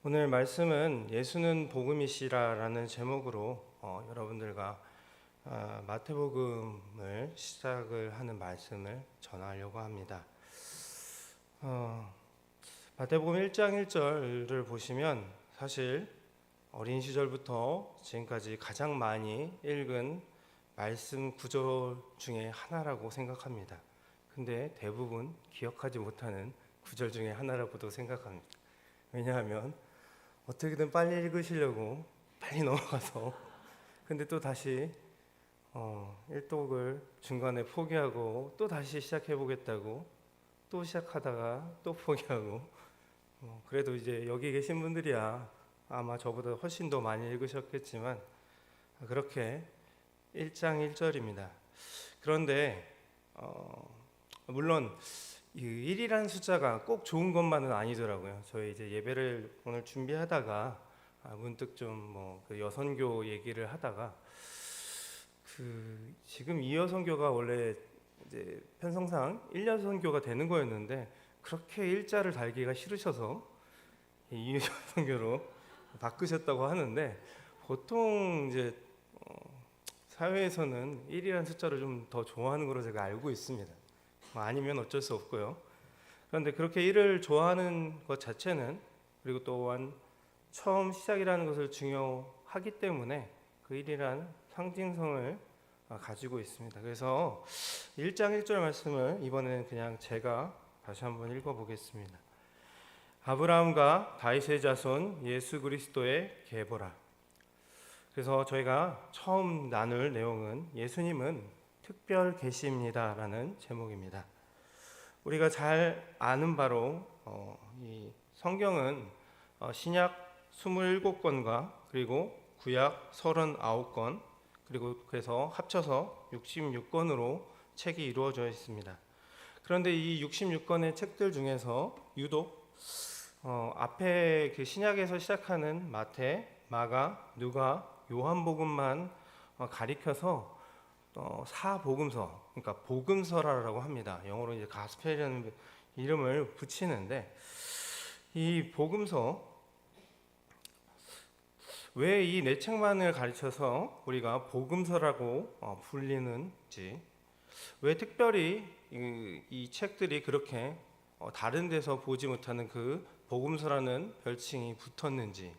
오늘 말씀은 예수는 복음이시라라는 제목으로 여러분들과 마태복음을 시작을 하는 말씀을 전하려고 합니다. 마태복음 1장 1절을 보시면 사실 어린 시절부터 지금까지 가장 많이 읽은 말씀 구절 중에 하나라고 생각합니다. 근데 대부분 기억하지 못하는 구절 중에 하나라고도 생각합니다. 왜냐하면 어떻게든 빨리 읽으시려고 빨리 넘어가서 근데 또 다시 일독을 중간에 포기하고 또 다시 시작해 보겠다고 또 시작하다가 또 포기하고 그래도 이제 여기 계신 분들이야 아마 저보다 훨씬 더 많이 읽으셨겠지만 그렇게 1장 1절입니다. 그런데 물론 이 1이라는 숫자가 꼭 좋은 것만은 아니더라고요. 저희 이제 예배를 오늘 준비하다가 문득 좀 그 여선교 얘기를 하다가 지금 이 여선교가 원래 이제 편성상 1여선교가 되는 거였는데 그렇게 일자를 달기가 싫으셔서 이 여선교로 바꾸셨다고 하는데 보통 이제 사회에서는 1이라는 숫자를 좀 더 좋아하는 걸로 제가 알고 있습니다. 아니면 어쩔 수 없고요. 그런데 그렇게 일을 좋아하는 것 자체는 그리고 또한 처음 시작이라는 것을 중요하기 때문에 그 일이라는 상징성을 가지고 있습니다. 그래서 1장 1절 말씀을 이번에는 그냥 제가 다시 한번 읽어보겠습니다. 아브라함과 다윗의 자손 예수 그리스도의 계보라. 그래서 저희가 처음 나눌 내용은 예수님은 특별 계시입니다라는 제목입니다. 우리가 잘 아는 바로 이 성경은 신약 27권과 그리고 구약 39권 그리고 그래서 합쳐서 66권으로 책이 이루어져 있습니다. 그런데 이 66권의 책들 중에서 유독 앞에 그 신약에서 시작하는 마태, 마가, 누가, 요한복음만 가리켜서 사복음서, 그러니까 복음서라고 합니다. 영어로 이제 가스펠이라는 이름을 붙이는데 이 복음서 왜 이 네 책만을 가르쳐서 우리가 복음서라고 불리는지, 왜 특별히 이 책들이 그렇게 다른 데서 보지 못하는 그 복음서라는 별칭이 붙었는지,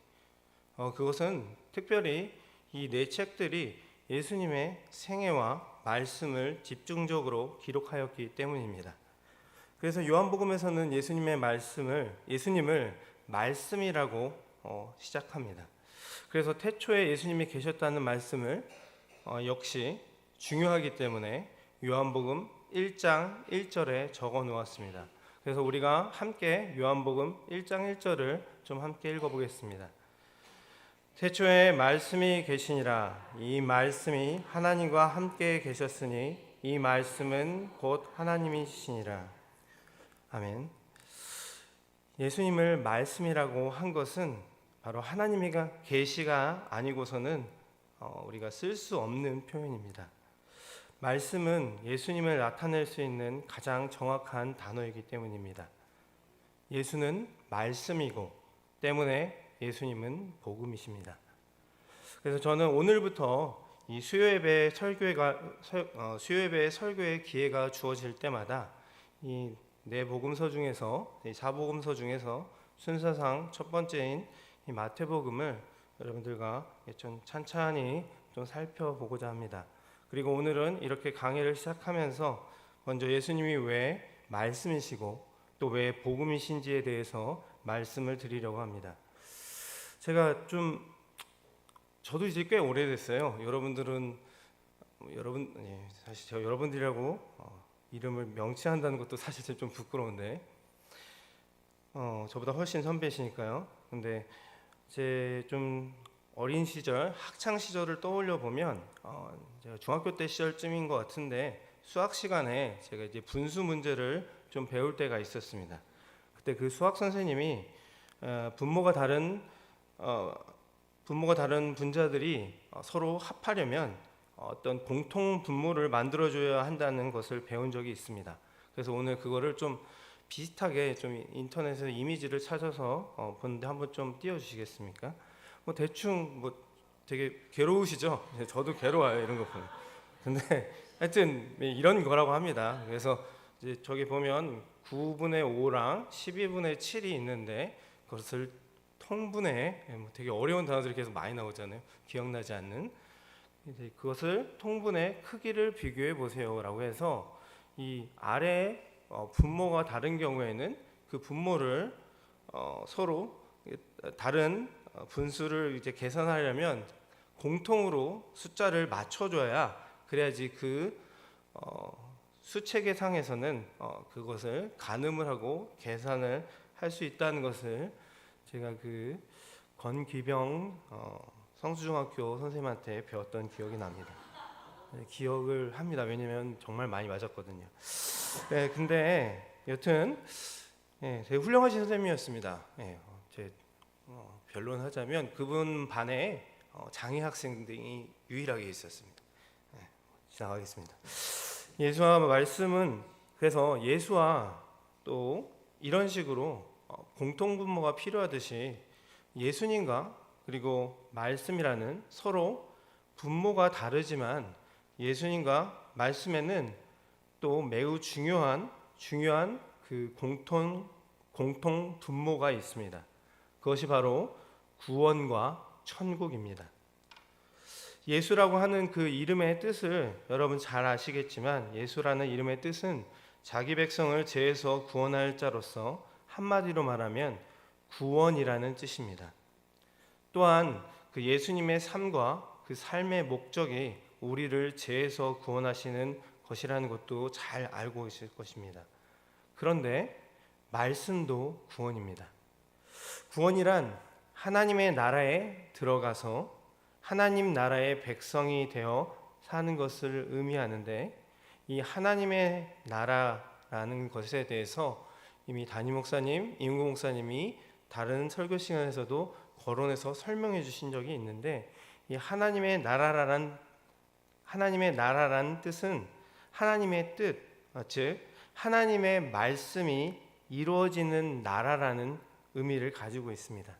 그것은 특별히 이 네 책들이 예수님의 생애와 말씀을 집중적으로 기록하였기 때문입니다. 그래서 요한복음에서는 예수님을 말씀이라고 시작합니다. 그래서 태초에 예수님이 계셨다는 말씀을 역시 중요하기 때문에 요한복음 1장 1절에 적어 놓았습니다. 그래서 우리가 함께 요한복음 1장 1절을 좀 함께 읽어보겠습니다. 태초에 말씀이 계시니라. 이 말씀이 하나님과 함께 계셨으니 이 말씀은 곧 하나님이시니라. 아멘. 예수님을 말씀이라고 한 것은 바로 하나님이 계시가 아니고서는 우리가 쓸 수 없는 표현입니다. 말씀은 예수님을 나타낼 수 있는 가장 정확한 단어이기 때문입니다. 예수는 말씀이고 때문에 예수님은 복음이십니다. 그래서 저는 오늘부터 이 수요예배 설교의 기회가 주어질 때마다 이 네 복음서 중에서 이 사복음서 중에서 순서상 첫 번째인 이 마태복음을 여러분들과 좀 찬찬히 좀 살펴보고자 합니다. 그리고 오늘은 이렇게 강의를 시작하면서 먼저 예수님이 왜 말씀이시고 또 왜 복음이신지에 대해서 말씀을 드리려고 합니다. 저도 이제 꽤 오래됐어요. 사실 제가 여러분들이라고 이름을 명치한다는 것도 사실 좀 부끄러운데 저보다 훨씬 선배시니까요. 근데 제 좀 어린 시절, 학창 시절을 떠올려 보면 제가 중학교 때 시절쯤인 것 같은데 수학 시간에 제가 이제 분수 문제를 좀 배울 때가 있었습니다. 그때 그 수학 선생님이 분모가 다른 분자들이 서로 합하려면 어떤 공통 분모를 만들어줘야 한다는 것을 배운 적이 있습니다. 그래서 오늘 그거를 좀 비슷하게 좀 인터넷에서 이미지를 찾아서 보는데 한번 좀 띄워주시겠습니까? 뭐 대충 뭐 되게 괴로우시죠? 저도 괴로워요 이런 거 보면. 근데 하여튼 이런 거라고 합니다. 그래서 이제 저기 보면 9분의 5랑 12분의 7이 있는데 그것을 통분해, 뭐 되게 어려운 단어들이 계속 많이 나오잖아요. 기억나지 않는. 이제 그것을 통분해 크기를 비교해 보세요라고 해서 이 아래 분모가 다른 경우에는 그 분모를 서로 다른 분수를 이제 계산하려면 공통으로 숫자를 맞춰줘야 그래야지 그 수체계상에서는 그것을 가늠을 하고 계산을 할 수 있다는 것을 제가 그 권기병 성수중학교 선생님한테 배웠던 기억이 납니다. 기억을 합니다. 왜냐면 정말 많이 맞았거든요. 네, 근데 여튼 되게 훌륭하신 선생님이었습니다. 제 변론하자면 그분 반에 장애 학생들이 유일하게 있었습니다. 지나가겠습니다. 예수와 말씀은 그래서 예수와 또 이런 식으로 공통분모가 필요하듯이 예수님과 그리고 말씀이라는 서로 분모가 다르지만 예수님과 말씀에는 또 매우 중요한 그 공통 분모가 있습니다. 그것이 바로 구원과 천국입니다. 예수라고 하는 그 이름의 뜻을 여러분 잘 아시겠지만 예수라는 이름의 뜻은 자기 백성을 죄에서 구원할 자로서 한마디로 말하면 구원이라는 뜻입니다. 또한 그 예수님의 삶과 그 삶의 목적이 우리를 죄에서 구원하시는 것이라는 것도 잘 알고 있을 것입니다. 그런데 말씀도 구원입니다. 구원이란 하나님의 나라에 들어가서 하나님 나라의 백성이 되어 사는 것을 의미하는데 이 하나님의 나라라는 것에 대해서 이미 담임 목사님, 임구 목사님이 다른 설교 시간에서도 거론해서 설명해 주신 적이 있는데 이 하나님의 나라란 뜻은 하나님의 뜻, 즉 하나님의 말씀이 이루어지는 나라라는 의미를 가지고 있습니다.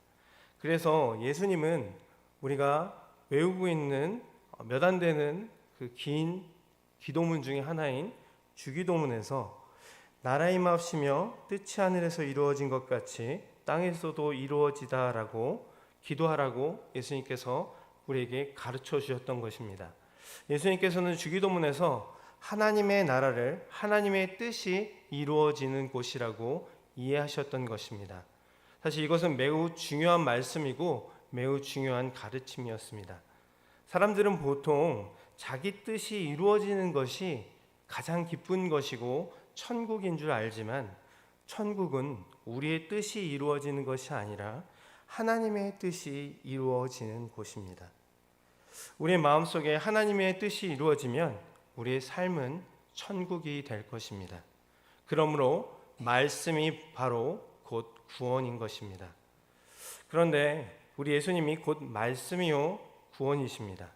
그래서 예수님은 우리가 외우고 있는 몇 안 되는 그 긴 기도문 중에 하나인 주기도문에서 나라 임하옵시며 뜻이 하늘에서 이루어진 것 같이 땅에서도 이루어지다라고 기도하라고 예수님께서 우리에게 가르쳐 주셨던 것입니다. 예수님께서는 주기도문에서 하나님의 나라를 하나님의 뜻이 이루어지는 곳이라고 이해하셨던 것입니다. 사실 이것은 매우 중요한 말씀이고 매우 중요한 가르침이었습니다. 사람들은 보통 자기 뜻이 이루어지는 것이 가장 기쁜 것이고 천국인 줄 알지만 천국은 우리의 뜻이 이루어지는 것이 아니라 하나님의 뜻이 이루어지는 곳입니다. 우리의 마음속에 하나님의 뜻이 이루어지면 우리의 삶은 천국이 될 것입니다. 그러므로 말씀이 바로 곧 구원인 것입니다. 그런데 우리 예수님이 곧 말씀이요 구원이십니다.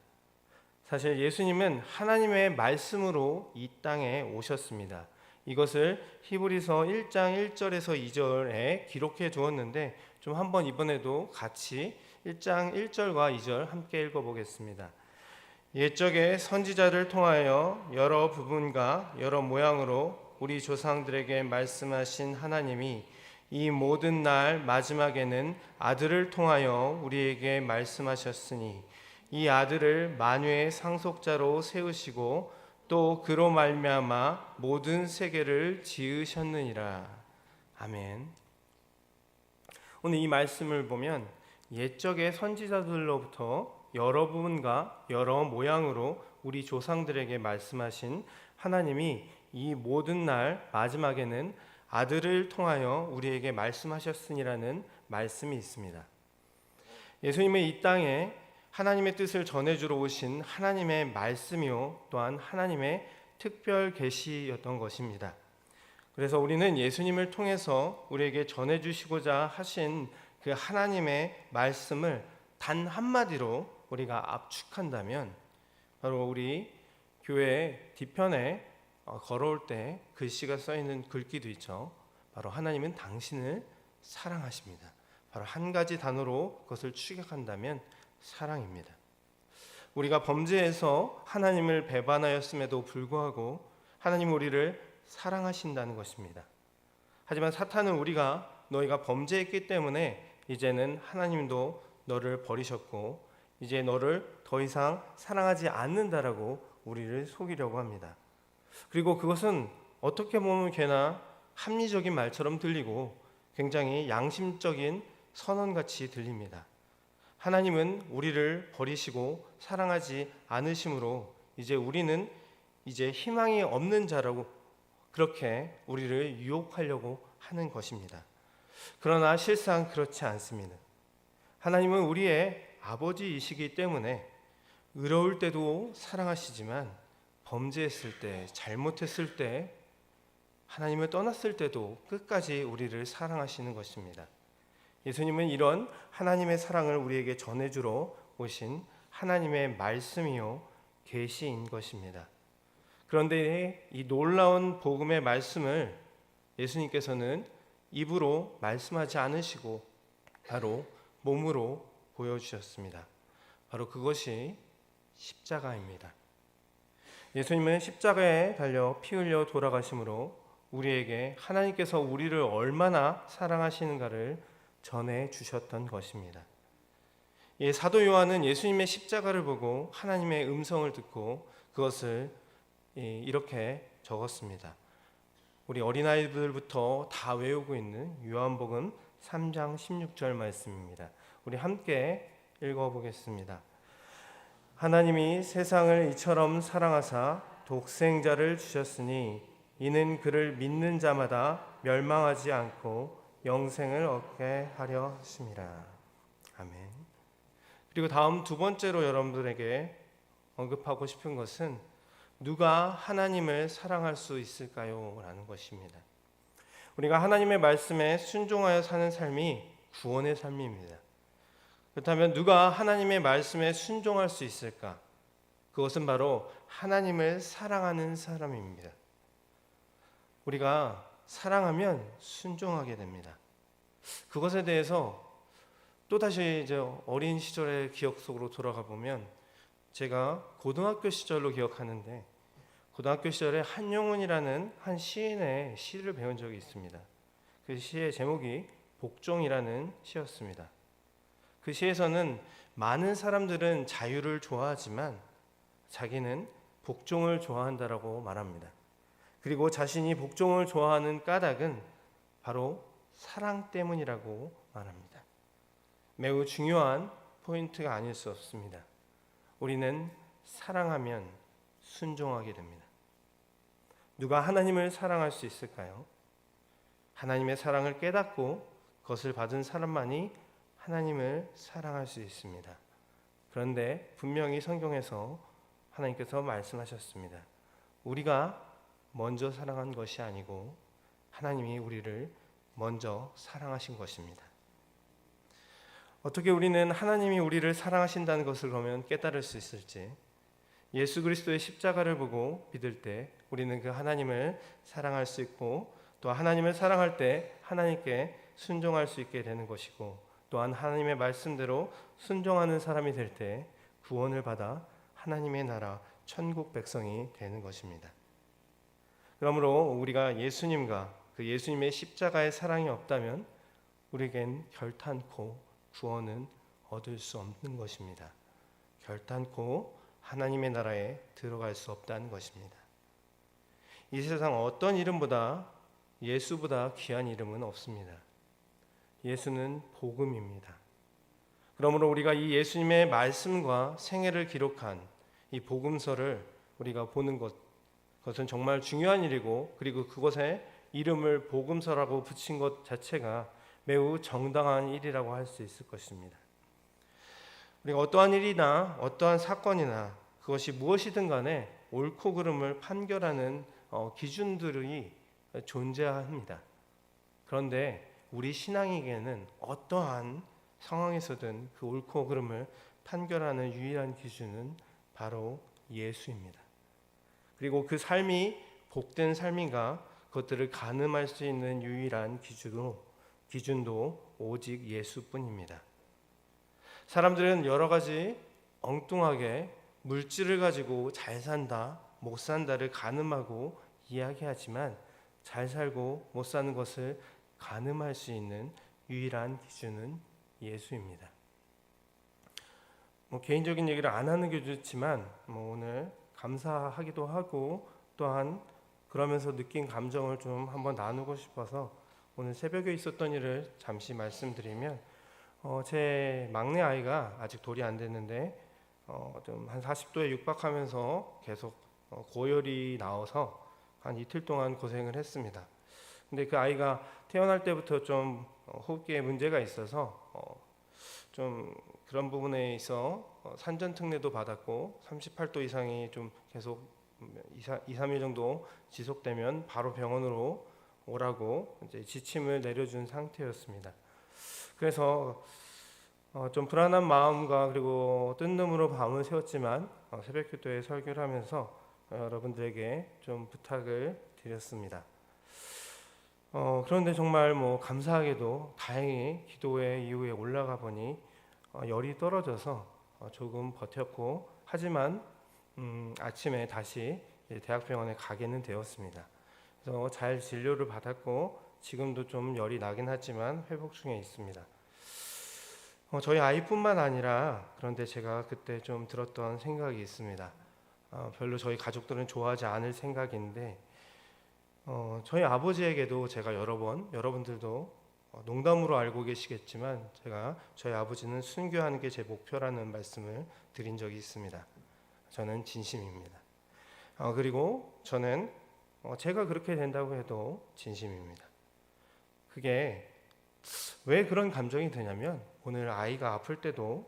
사실 예수님은 하나님의 말씀으로 이 땅에 오셨습니다. 이것을 히브리서 1장 1절에서 2절에 기록해 두었는데 좀 한번 이번에도 같이 1장 1절과 2절 함께 읽어보겠습니다. 옛적에 선지자를 통하여 여러 부분과 여러 모양으로 우리 조상들에게 말씀하신 하나님이 이 모든 날 마지막에는 아들을 통하여 우리에게 말씀하셨으니 이 아들을 만유의 상속자로 세우시고 또 그로 말미암아 모든 세계를 지으셨느니라. 아멘. 오늘 이 말씀을 보면 옛적의 선지자들로부터 여러 부분과 여러 모양으로 우리 조상들에게 말씀하신 하나님이 이 모든 날 마지막에는 아들을 통하여 우리에게 말씀하셨으니라는 말씀이 있습니다. 예수님의 이 땅에 하나님의 뜻을 전해주러 오신 하나님의 말씀이요 또한 하나님의 특별 계시였던 것입니다. 그래서 우리는 예수님을 통해서 우리에게 전해주시고자 하신 그 하나님의 말씀을 단 한마디로 우리가 압축한다면 바로 우리 교회 뒤편에 걸어올 때 글씨가 써있는 글귀도 있죠. 바로 하나님은 당신을 사랑하십니다. 바로 한 가지 단어로 그것을 추격한다면 사랑입니다. 우리가 범죄에서 하나님을 배반하였음에도 불구하고 하나님은 우리를 사랑하신다는 것입니다. 하지만 사탄은 너희가 범죄했기 때문에 이제는 하나님도 너를 버리셨고 이제 너를 더 이상 사랑하지 않는다라고 우리를 속이려고 합니다. 그리고 그것은 어떻게 보면 꽤나 합리적인 말처럼 들리고 굉장히 양심적인 선언같이 들립니다. 하나님은 우리를 버리시고 사랑하지 않으심으로 이제 우리는 희망이 없는 자라고 그렇게 우리를 유혹하려고 하는 것입니다. 그러나 실상 그렇지 않습니다. 하나님은 우리의 아버지이시기 때문에 의로울 때도 사랑하시지만 범죄했을 때, 잘못했을 때, 하나님을 떠났을 때도 끝까지 우리를 사랑하시는 것입니다. 예수님은 이런 하나님의 사랑을 우리에게 전해주러 오신 하나님의 말씀이요 계시인 것입니다. 그런데 이 놀라운 복음의 말씀을 예수님께서는 입으로 말씀하지 않으시고 바로 몸으로 보여주셨습니다. 바로 그것이 십자가입니다. 예수님은 십자가에 달려 피 흘려 돌아가심으로 우리에게 하나님께서 우리를 얼마나 사랑하시는가를 전해 주셨던 것입니다. 사도 요한은 예수님의 십자가를 보고 하나님의 음성을 듣고 그것을 이렇게 적었습니다. 우리 어린아이들부터 다 외우고 있는 요한복음 3장 16절 말씀입니다. 우리 함께 읽어보겠습니다. 하나님이 세상을 이처럼 사랑하사 독생자를 주셨으니 이는 그를 믿는 자마다 멸망하지 않고 영생을 얻게 하려 하심이라. 아멘. 그리고 다음 두 번째로 여러분들에게 언급하고 싶은 것은 누가 하나님을 사랑할 수 있을까요? 라는 것입니다. 우리가 하나님의 말씀에 순종하여 사는 삶이 구원의 삶입니다. 그렇다면 누가 하나님의 말씀에 순종할 수 있을까? 그것은 바로 하나님을 사랑하는 사람입니다. 우리가 사랑하면 순종하게 됩니다. 그것에 대해서 또다시 어린 시절의 기억 속으로 돌아가 보면 제가 고등학교 시절로 기억하는데 고등학교 시절에 한용운이라는 한 시인의 시를 배운 적이 있습니다. 그 시의 제목이 복종이라는 시였습니다. 그 시에서는 많은 사람들은 자유를 좋아하지만 자기는 복종을 좋아한다라고 말합니다. 그리고 자신이 복종을 좋아하는 까닭은 바로 사랑 때문이라고 말합니다. 매우 중요한 포인트가 아닐 수 없습니다. 우리는 사랑하면 순종하게 됩니다. 누가 하나님을 사랑할 수 있을까요? 하나님의 사랑을 깨닫고 그것을 받은 사람만이 하나님을 사랑할 수 있습니다. 그런데 분명히 성경에서 하나님께서 말씀하셨습니다. 우리가 먼저 사랑한 것이 아니고 하나님이 우리를 먼저 사랑하신 것입니다. 어떻게 우리는 하나님이 우리를 사랑하신다는 것을 그러면 깨달을 수 있을지, 예수 그리스도의 십자가를 보고 믿을 때 우리는 그 하나님을 사랑할 수 있고 또 하나님을 사랑할 때 하나님께 순종할 수 있게 되는 것이고 또한 하나님의 말씀대로 순종하는 사람이 될 때 구원을 받아 하나님의 나라 천국 백성이 되는 것입니다. 그러므로 우리가 예수님과 그 예수님의 십자가의 사랑이 없다면 우리에겐 결탄코 구원은 얻을 수 없는 것입니다. 결탄코 하나님의 나라에 들어갈 수 없다는 것입니다. 이 세상 어떤 이름보다 예수보다 귀한 이름은 없습니다. 예수는 복음입니다. 그러므로 우리가 이 예수님의 말씀과 생애를 기록한 이 복음서를 우리가 보는 그것은 정말 중요한 일이고 그리고 그것에 이름을 복음서라고 붙인 것 자체가 매우 정당한 일이라고 할 수 있을 것입니다. 우리가 어떠한 일이나 어떠한 사건이나 그것이 무엇이든 간에 옳고 그름을 판결하는 기준들이 존재합니다. 그런데 우리 신앙에게는 어떠한 상황에서든 그 옳고 그름을 판결하는 유일한 기준은 바로 예수입니다. 그리고 그 삶이 복된 삶인가 그것들을 가늠할 수 있는 유일한 기준도 오직 예수뿐입니다. 사람들은 여러 가지 엉뚱하게 물질을 가지고 잘 산다, 못 산다를 가늠하고 이야기하지만 잘 살고 못 사는 것을 가늠할 수 있는 유일한 기준은 예수입니다. 개인적인 얘기를 안 하는 게 좋지만 오늘 감사하기도 하고 또한 그러면서 느낀 감정을 좀 한번 나누고 싶어서 오늘 새벽에 있었던 일을 잠시 말씀드리면 제 막내 아이가 아직 돌이 안 됐는데 좀 한 40도에 육박하면서 계속 고열이 나와서 한 이틀 동안 고생을 했습니다. 근데 그 아이가 태어날 때부터 좀 호흡기에 문제가 있어서 좀 그런 부분에 있어 산전특례도 받았고 38도 이상이 좀 계속 2, 3일 정도 지속되면 바로 병원으로 오라고 이제 지침을 내려준 상태였습니다. 그래서 좀 불안한 마음과 그리고 뜬 눈으로 밤을 새웠지만 새벽기도에 설교를 하면서 여러분들에게 좀 부탁을 드렸습니다. 그런데 정말 감사하게도 다행히 기도회 이후에 올라가 보니 열이 떨어져서 조금 버텼고 하지만 아침에 다시 대학병원에 가게는 되었습니다. 그래서 잘 진료를 받았고 지금도 좀 열이 나긴 하지만 회복 중에 있습니다. 저희 아이뿐만 아니라 그런데 제가 그때 좀 들었던 생각이 있습니다. 별로 저희 가족들은 좋아하지 않을 생각인데 저희 아버지에게도 제가 여러 번 여러분들도 농담으로 알고 계시겠지만 제가 저희 아버지는 순교하는 게 제 목표라는 말씀을 드린 적이 있습니다. 저는 진심입니다. 그리고 저는 제가 그렇게 된다고 해도 진심입니다. 그게 왜 그런 감정이 드냐면 오늘 아이가 아플 때도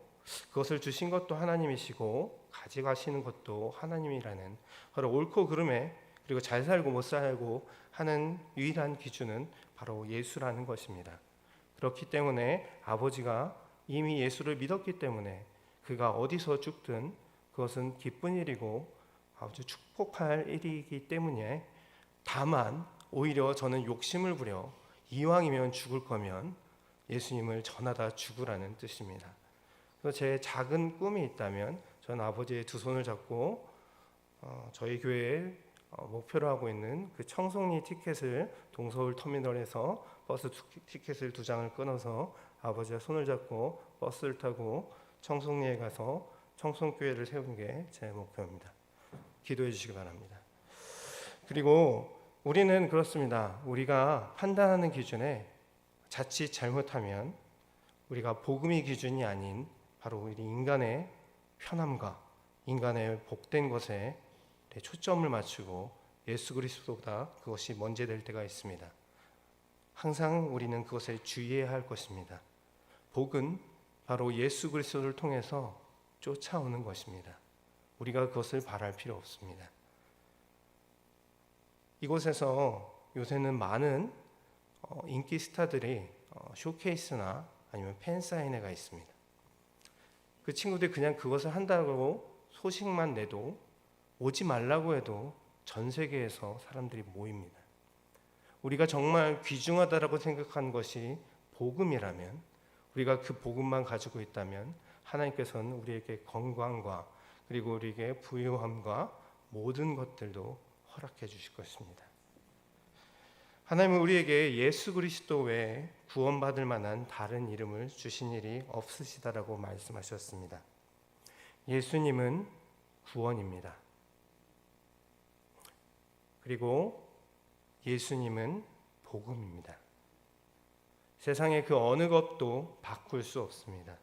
그것을 주신 것도 하나님이시고 가져가시는 것도 하나님이라는 바로 옳고 그름에 그리고 잘 살고 못 살고 하는 유일한 기준은 바로 예수라는 것입니다. 그렇기 때문에 아버지가 이미 예수를 믿었기 때문에 그가 어디서 죽든 그것은 기쁜 일이고 아주 축복할 일이기 때문에 다만 오히려 저는 욕심을 부려 이왕이면 죽을 거면 예수님을 전하다 죽으라는 뜻입니다. 그래서 제 작은 꿈이 있다면 저는 아버지의 두 손을 잡고 저희 교회에 목표로 하고 있는 그 청송리 티켓을 동서울 터미널에서 버스 티켓을 2장을 끊어서 아버지와 손을 잡고 버스를 타고 청송리에 가서 청송교회를 세우는 게 제 목표입니다. 기도해 주시기 바랍니다. 그리고 우리는 그렇습니다. 우리가 판단하는 기준에 자칫 잘못하면 우리가 복음의 기준이 아닌 바로 우리 인간의 편함과 인간의 복된 것에 초점을 맞추고 예수 그리스도보다 그것이 먼저 될 때가 있습니다. 항상 우리는 그것에 주의해야 할 것입니다. 복은 바로 예수 그리스도를 통해서 쫓아오는 것입니다. 우리가 그것을 바랄 필요 없습니다. 이곳에서 요새는 많은 인기 스타들이 쇼케이스나 아니면 팬사인회가 있습니다. 그 친구들이 그냥 그것을 한다고 소식만 내도 오지 말라고 해도 전 세계에서 사람들이 모입니다. 우리가 정말 귀중하다라고 생각하는 것이 복음이라면 우리가 그 복음만 가지고 있다면 하나님께서는 우리에게 건강과 그리고 우리에게 부유함과 모든 것들도 허락해 주실 것입니다. 하나님은 우리에게 예수 그리스도 외에 구원받을 만한 다른 이름을 주신 일이 없으시다라고 말씀하셨습니다. 예수님은 구원입니다. 그리고 예수님은 복음입니다. 세상의 그 어느 것도 바꿀 수 없습니다.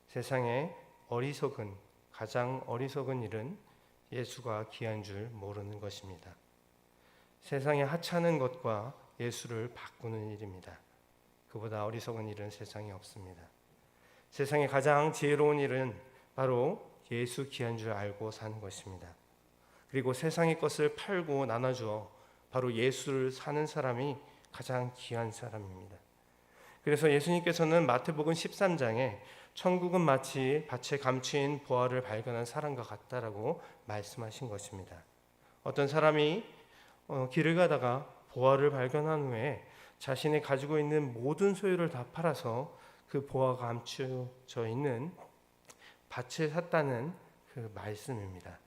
세상의 가장 어리석은 일은 예수가 귀한 줄 모르는 것입니다. 세상에 하찮은 것과 예수를 바꾸는 일입니다. 그보다 어리석은 일은 세상에 없습니다. 세상에 가장 지혜로운 일은 바로 예수 귀한 줄 알고 사는 것입니다. 그리고 세상의 것을 팔고 나눠주어 바로 예수를 사는 사람이 가장 귀한 사람입니다. 그래서 예수님께서는 마태복음 13장에 천국은 마치 밭에 감추인 보화를 발견한 사람과 같다라고 말씀하신 것입니다. 어떤 사람이 길을 가다가 보화를 발견한 후에 자신이 가지고 있는 모든 소유를 다 팔아서 그 보화가 감추어져 있는 밭을 샀다는 그 말씀입니다.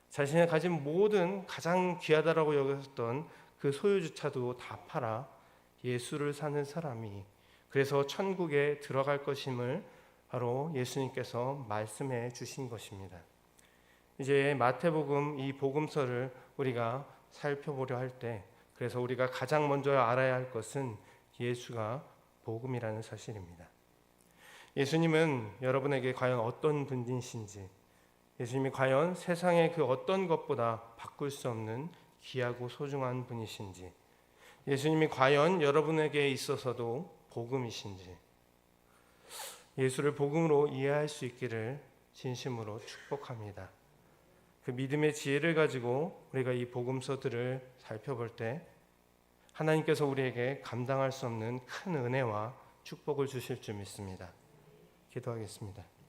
자신이 가진 모든 가장 귀하다라고 여겼던 그 소유주차도 다 팔아 예수를 사는 사람이 그래서 천국에 들어갈 것임을 바로 예수님께서 말씀해 주신 것입니다. 이제 마태복음 이 복음서를 우리가 살펴보려 할 때 그래서 우리가 가장 먼저 알아야 할 것은 예수가 복음이라는 사실입니다. 예수님은 여러분에게 과연 어떤 분이신지, 예수님이 과연 세상의 그 어떤 것보다 바꿀 수 없는 귀하고 소중한 분이신지, 예수님이 과연 여러분에게 있어서도 복음이신지, 예수를 복음으로 이해할 수 있기를 진심으로 축복합니다. 그 믿음의 지혜를 가지고 우리가 이 복음서들을 살펴볼 때 하나님께서 우리에게 감당할 수 없는 큰 은혜와 축복을 주실 줄 믿습니다. 기도하겠습니다.